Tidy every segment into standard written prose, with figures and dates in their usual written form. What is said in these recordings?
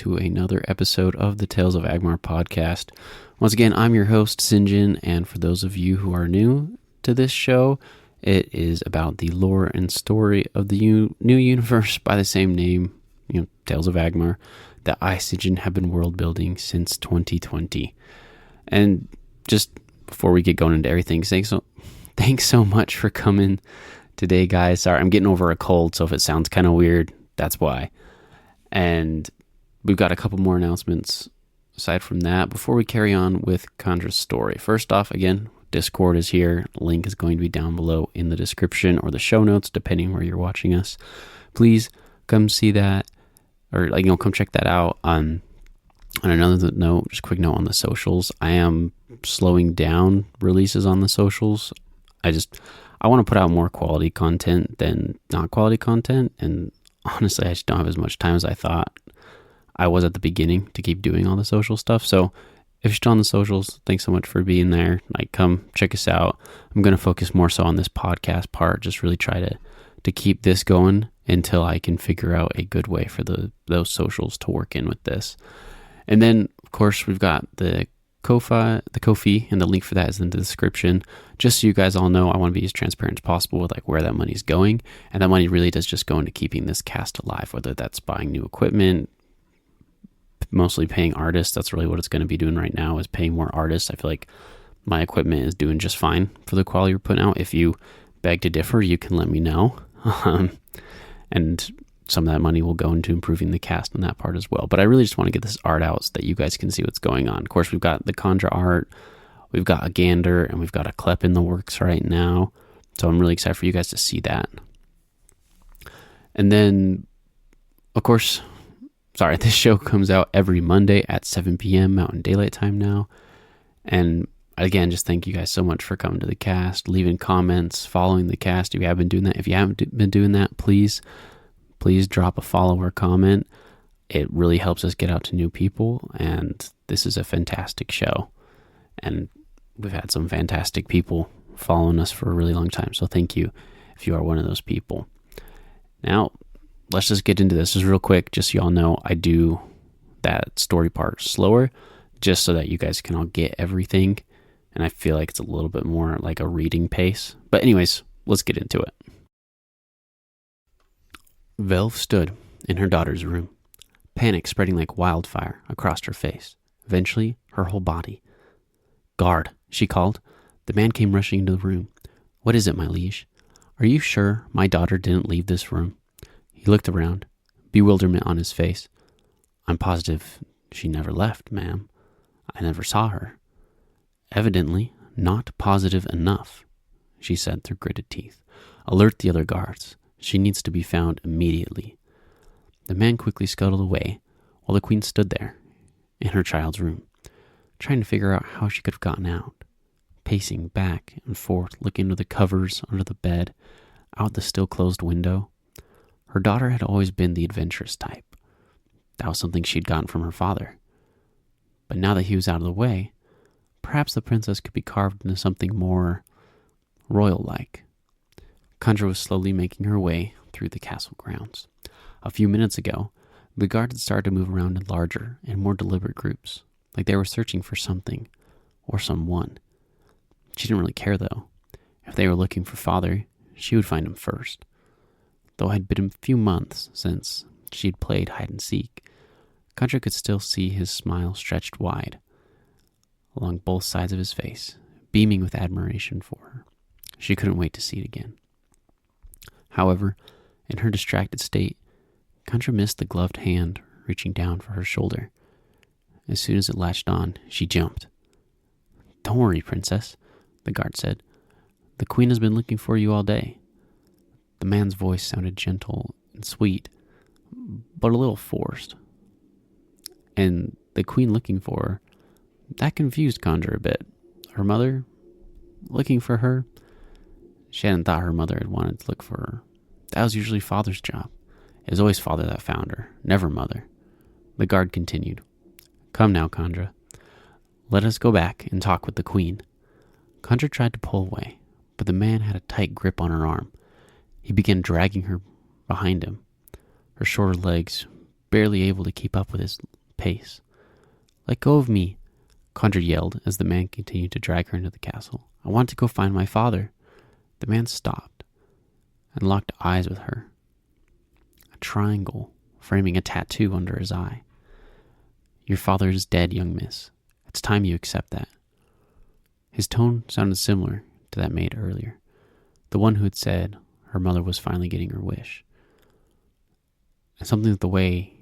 to another episode of the Tales of Agmar podcast. Once again, I'm your host, Sinjin, and for those of you who are new to this show, it is about the lore and story of the new universe by the same name, Tales of Agmar, that I, Sinjin, have been world building since 2020. And just before we get going into everything, thanks so much for coming today, guys. Sorry, I'm getting over a cold, so if it sounds kind of weird, that's why. And we've got a couple more announcements aside from that before we carry on with Kandra's story. First off, again, Discord is here. Link is going to be down below in the description or the show notes, depending where you're watching us. Please come see that, or come check that out. On another note, just a quick note on the socials. I am slowing down releases on the socials. I want to put out more quality content than not quality content, and honestly, I just don't have as much time as I thought I was at the beginning to keep doing all the social stuff. So if you're still on the socials, thanks so much for being there. Come check us out. I'm going to focus more so on this podcast part, just really try to keep this going until I can figure out a good way for those socials to work in with this. And then, of course, we've got the Ko-fi, and the link for that is in the description. Just so you guys all know, I want to be as transparent as possible with where that money's going, and that money really does just go into keeping this cast alive, whether that's buying new equipment, mostly paying artists. That's really what it's going to be doing right now, is paying more artists. I feel like my equipment is doing just fine for the quality we're putting out. If you beg to differ, you can let me know. And some of that money will go into improving the cast on that part as well. But I really just want to get this art out so that you guys can see what's going on. Of course, we've got the Kandra art, we've got a Gander, and we've got a Klep in the works right now. So I'm really excited for you guys to see that. And then, of course, this show comes out every Monday at 7 p.m. Mountain Daylight Time now. And again, just thank you guys so much for coming to the cast, leaving comments, following the cast if you have been doing that. If you haven't been doing that, please drop a follow or comment. It really helps us get out to new people, and this is a fantastic show. And we've had some fantastic people following us for a really long time, so thank you if you are one of those people. Now, let's just get into this. Just real quick, just so y'all know, I do that story part slower, just so that you guys can all get everything, and I feel like it's a little bit more like a reading pace. But anyways, let's get into it. Velv stood in her daughter's room, panic spreading like wildfire across her face, eventually her whole body. "Guard," she called. The man came rushing into the room. "What is it, my liege? Are you sure my daughter didn't leave this room?" He looked around, bewilderment on his face. "I'm positive she never left, ma'am. I never saw her." "Evidently not positive enough," she said through gritted teeth. "Alert the other guards. She needs to be found immediately." The man quickly scuttled away while the queen stood there in her child's room, trying to figure out how she could have gotten out, pacing back and forth, looking under the covers, under the bed, out the still closed window. Her daughter had always been the adventurous type. That was something she'd gotten from her father. But now that he was out of the way, perhaps the princess could be carved into something more royal-like. Kandra was slowly making her way through the castle grounds. A few minutes ago, the guards had started to move around in larger and more deliberate groups, like they were searching for something or someone. She didn't really care, though. If they were looking for father, she would find him first. Though it had been a few months since she'd played hide-and-seek, Kandra could still see his smile stretched wide along both sides of his face, beaming with admiration for her. She couldn't wait to see it again. However, in her distracted state, Kandra missed the gloved hand reaching down for her shoulder. As soon as it latched on, she jumped. "Don't worry, princess," the guard said. "The queen has been looking for you all day." The man's voice sounded gentle and sweet, but a little forced. And the queen looking for her, that confused Kandra a bit. Her mother looking for her? She hadn't thought her mother had wanted to look for her. That was usually father's job. It was always father that found her, never mother. The guard continued. "Come now, Kandra. Let us go back and talk with the queen." Kandra tried to pull away, but the man had a tight grip on her arm. He began dragging her behind him, her shorter legs barely able to keep up with his pace. "Let go of me," Kandra yelled as the man continued to drag her into the castle. "I want to go find my father." The man stopped and locked eyes with her, a triangle framing a tattoo under his eye. "Your father is dead, young miss. It's time you accept that." His tone sounded similar to that made earlier, the one who had said her mother was finally getting her wish. And something with the way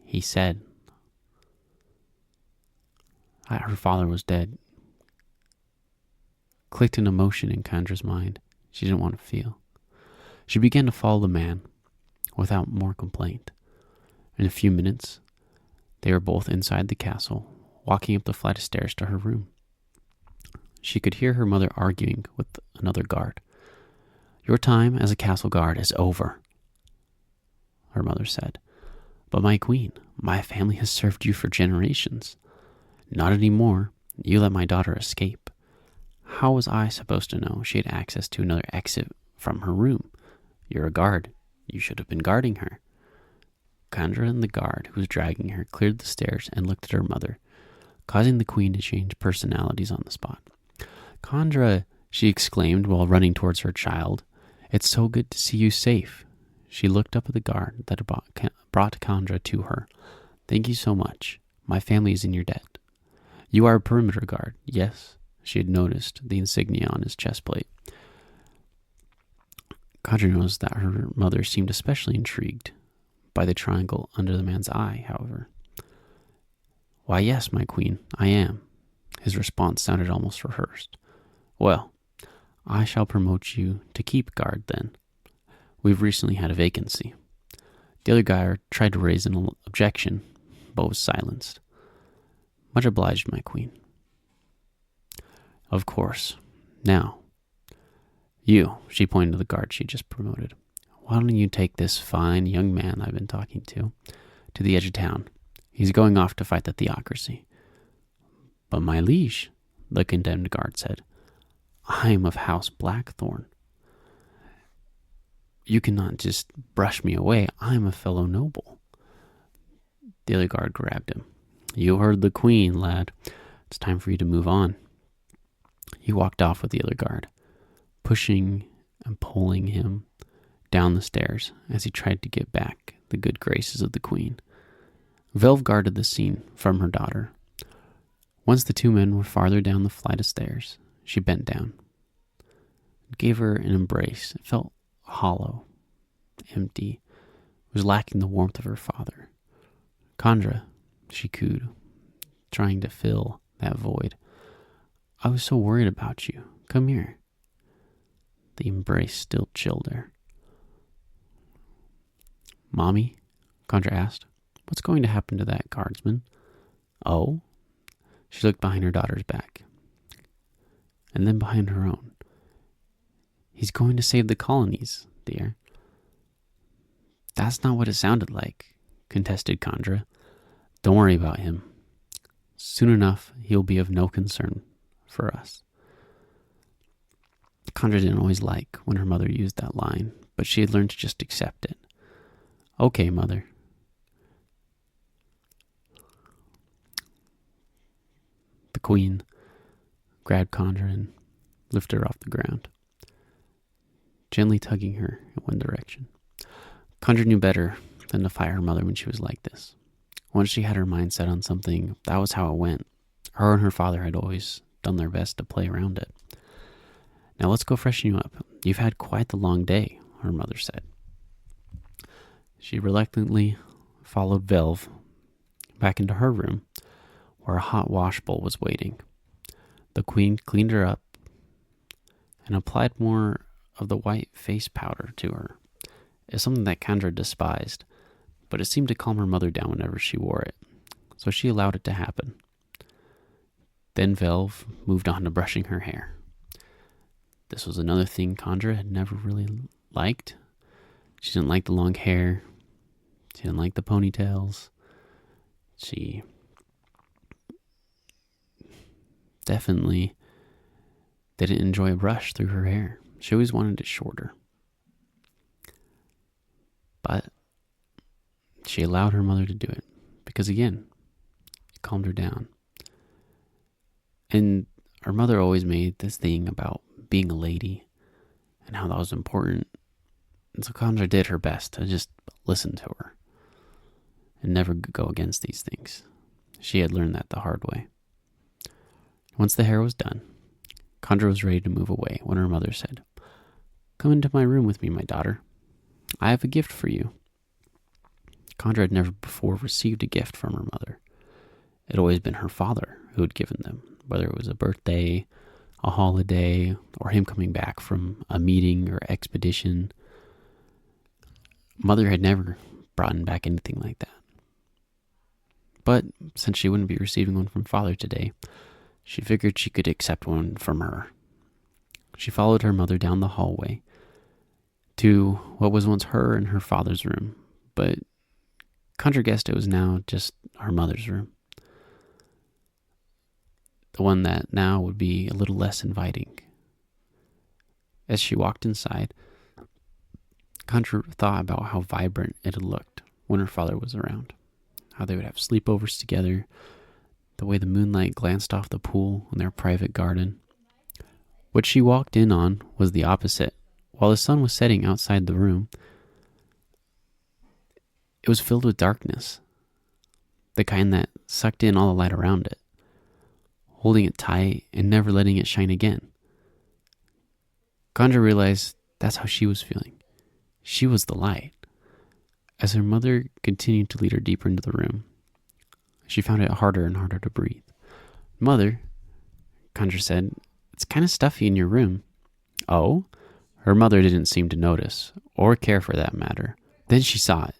he said that her father was dead clicked an emotion in Kandra's mind she didn't want to feel. She began to follow the man without more complaint. In a few minutes, they were both inside the castle, walking up the flight of stairs to her room. She could hear her mother arguing with another guard. "Your time as a castle guard is over," her mother said. "But my queen, my family has served you for generations." "Not anymore. You let my daughter escape." "How was I supposed to know she had access to another exit from her room? You're a guard. You should have been guarding her." Kandra and the guard who was dragging her cleared the stairs and looked at her mother, causing the queen to change personalities on the spot. "Kandra," she exclaimed while running towards her child, "it's so good to see you safe." She looked up at the guard that brought Kandra to her. "Thank you so much. My family is in your debt." "You are a perimeter guard, yes?" She had noticed the insignia on his chest plate. Kandra noticed that her mother seemed especially intrigued by the triangle under the man's eye, however. "Why, yes, my queen, I am." His response sounded almost rehearsed. "Well, I shall promote you to keep guard then. We've recently had a vacancy." The other guy tried to raise an objection, but was silenced. "Much obliged, my queen." "Of course. Now, you," she pointed to the guard she just promoted. "Why don't you take this fine young man I've been talking to the edge of town? He's going off to fight the theocracy." "But my liege," the condemned guard said, "I am of House Blackthorn. You cannot just brush me away. I am a fellow noble." The other guard grabbed him. "You heard the queen, lad. It's time for you to move on." He walked off with the other guard, pushing and pulling him down the stairs as he tried to get back the good graces of the queen. Velv guarded the scene from her daughter. Once the two men were farther down the flight of stairs, she bent down and gave her an embrace. It felt hollow, empty. It was lacking the warmth of her father. "Kandra," she cooed, trying to fill that void. "I was so worried about you. Come here." The embrace still chilled her. "Mommy?" Kandra asked. "What's going to happen to that guardsman?" "Oh?" She looked behind her daughter's back, and then behind her own. "He's going to save the colonies, dear." "That's not what it sounded like," contested Kandra. "Don't worry about him. Soon enough, he'll be of no concern for us." Kandra didn't always like when her mother used that line, but she had learned to just accept it. "Okay, mother." The queen grabbed Kandra and lifted her off the ground, gently tugging her in one direction. Kandra knew better than to fight her mother when she was like this. Once she had her mind set on something, that was how it went. Her and her father had always done their best to play around it. "Now let's go freshen you up. You've had quite the long day," her mother said. She reluctantly followed Velv back into her room, where a hot wash bowl was waiting. The queen cleaned her up and applied more of the white face powder to her. It's something that Kandra despised, but it seemed to calm her mother down whenever she wore it, so she allowed it to happen. Then Velv moved on to brushing her hair. This was another thing Kandra had never really liked. She didn't like the long hair. She didn't like the ponytails. She definitely didn't enjoy a brush through her hair. She always wanted it shorter. But she allowed her mother to do it because, again, it calmed her down. And her mother always made this thing about being a lady and how that was important. And so Kandra did her best to just listen to her and never go against these things. She had learned that the hard way. Once the hair was done, Kandra was ready to move away when her mother said, "Come into my room with me, my daughter. I have a gift for you." Kandra had never before received a gift from her mother. It had always been her father who had given them, whether it was a birthday, a holiday, or him coming back from a meeting or expedition. Mother had never brought back anything like that. But since she wouldn't be receiving one from father today, she figured she could accept one from her. She followed her mother down the hallway to what was once her and her father's room, but Kandra guessed it was now just her mother's room. The one that now would be a little less inviting. As she walked inside, Kandra thought about how vibrant it had looked when her father was around, how they would have sleepovers together, the way the moonlight glanced off the pool in their private garden. What she walked in on was the opposite. While the sun was setting outside the room, it was filled with darkness, the kind that sucked in all the light around it, holding it tight and never letting it shine again. Kandra realized that's how she was feeling. She was the light. As her mother continued to lead her deeper into the room, she found it harder and harder to breathe. "Mother," Kandra said, "it's kind of stuffy in your room." "Oh?" Her mother didn't seem to notice, or care for that matter. Then she saw it.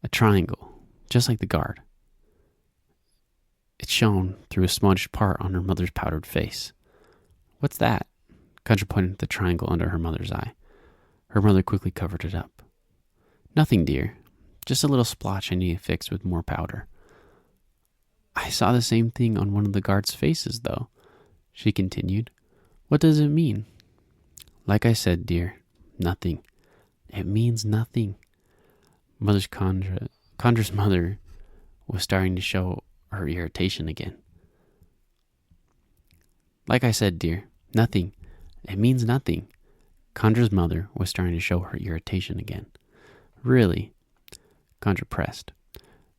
A triangle, just like the guard. It shone through a smudged part on her mother's powdered face. "What's that?" Kandra pointed at the triangle under her mother's eye. Her mother quickly covered it up. "Nothing, dear. Just a little splotch I need to fix with more powder." "I saw the same thing on one of the guards' faces, though," she continued. "What does it mean?" "Like I said, dear, nothing. It means nothing." Kandra's mother was starting to show her irritation again. "Like I said, dear, nothing. It means nothing." Kandra's mother was starting to show her irritation again. "Really?" Kandra pressed.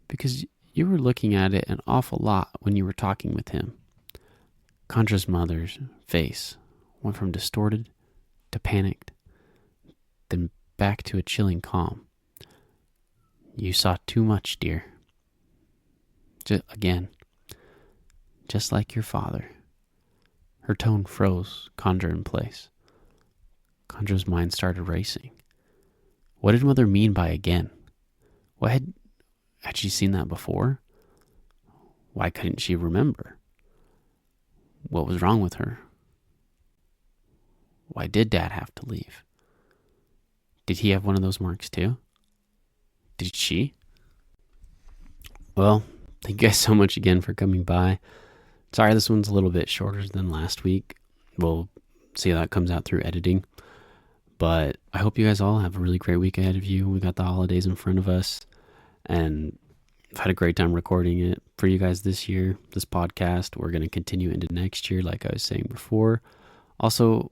"Because you were looking at it an awful lot when you were talking with him." Kandra's mother's face went from distorted to panicked, then back to a chilling calm. "You saw too much, dear. Again, just like your father." Her tone froze Kandra in place. Kandra's mind started racing. What did mother mean by again? What had she seen that before? Why couldn't she remember? What was wrong with her? Why did Dad have to leave? Did he have one of those marks too? Did she? Well, thank you guys so much again for coming by. Sorry this one's a little bit shorter than last week. We'll see how that comes out through editing. But I hope you guys all have a really great week ahead of you. We got the holidays in front of us. And I've had a great time recording it for you guys this year, this podcast. We're going to continue into next year, like I was saying before. Also,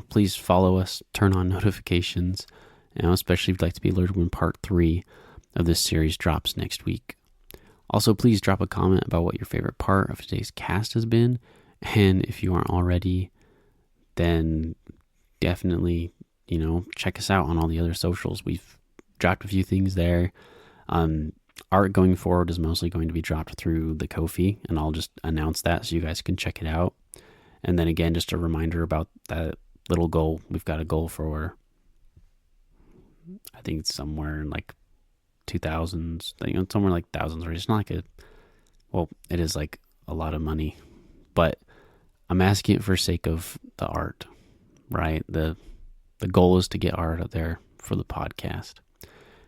please follow us, turn on notifications, especially if you'd like to be alerted when part 3 of this series drops next week. Also, please drop a comment about what your favorite part of today's cast has been. And if you aren't already, then definitely, check us out on all the other socials. We've dropped a few things there. Art going forward is mostly going to be dropped through the Ko-fi, and I'll just announce that so you guys can check it out. And then again, just a reminder about that little goal. We've got a goal for, I think it's somewhere in like 2000s, somewhere like thousands, or it's not like it is like a lot of money, but I'm asking it for sake of the art, right? The goal is to get art out there for the podcast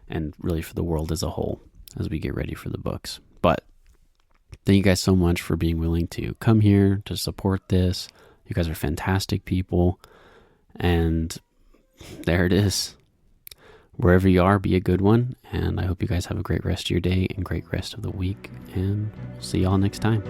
and really for the world as a whole as we get ready for the books. But thank you guys so much for being willing to come here to support this. You guys are fantastic people. And there it is. Wherever you are, be a good one, and I hope you guys have a great rest of your day and great rest of the week, and we'll see y'all next time.